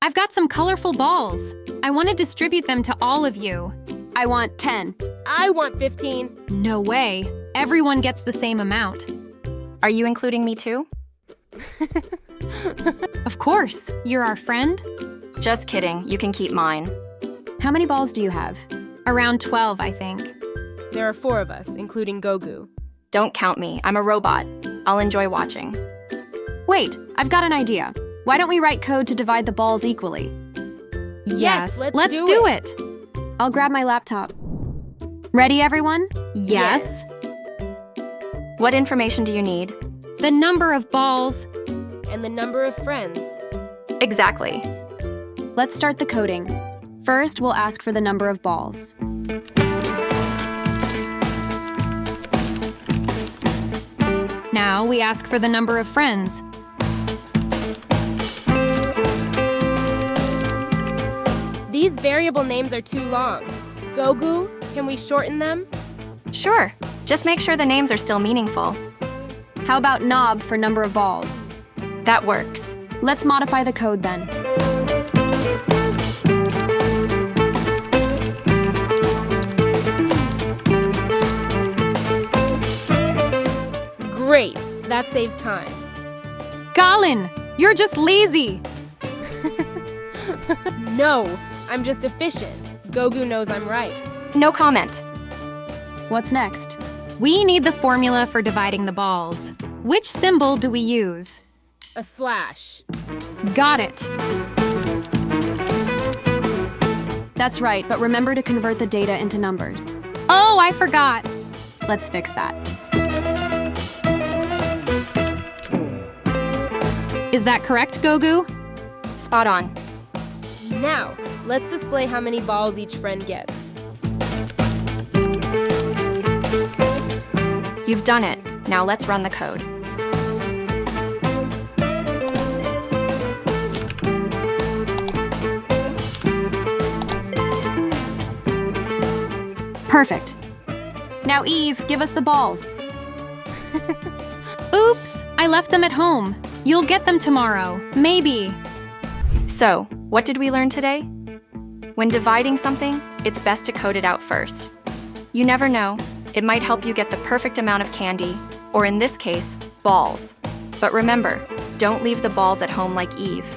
I've got some colorful balls. I want to distribute them to all of you. I want 10. I want 15. No way. Everyone gets the same amount. Are you including me too? Of course. You're our friend. Just kidding. You can keep mine. How many balls do you have? Around 12, I think. There are 4 of us, including Gogu. Don't count me. I'm a robot. I'll enjoy watching. Wait, I've got an idea. Why don't we write code to divide the balls equally? Yes, let's do it. I'll grab my laptop. Ready, everyone? Yes. What information do you need? The number of balls. And the number of friends. Exactly. Let's start the coding. First, we'll ask for the number of balls. Now we ask for the number of friends. These variable names are too long. Gogu, can we shorten them? Sure. Just make sure the names are still meaningful. How about knob for number of balls? That works. Let's modify the code then. Great, that saves time. Colin, you're just lazy. No, I'm just efficient. Gogu knows I'm right. No comment. What's next? We need the formula for dividing the balls. Which symbol do we use? A slash. Got it. That's right, but remember to convert the data into numbers. Oh, I forgot. Let's fix that. Is that correct, Gogu? Spot on. Now, let's display how many balls each friend gets. You've done it. Now let's run the code. Perfect. Now, Eve, give us the balls. Oops, I left them at home. You'll get them tomorrow. Maybe. So, what did we learn today? When dividing something, it's best to code it out first. You never know. It might help you get the perfect amount of candy, or in this case, balls. But remember, don't leave the balls at home like Eve.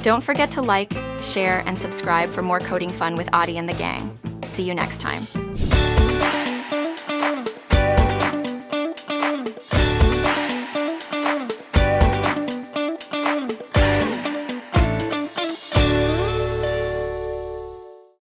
Don't forget to like, share, and subscribe for more coding fun with Aadi and the gang. See you next time.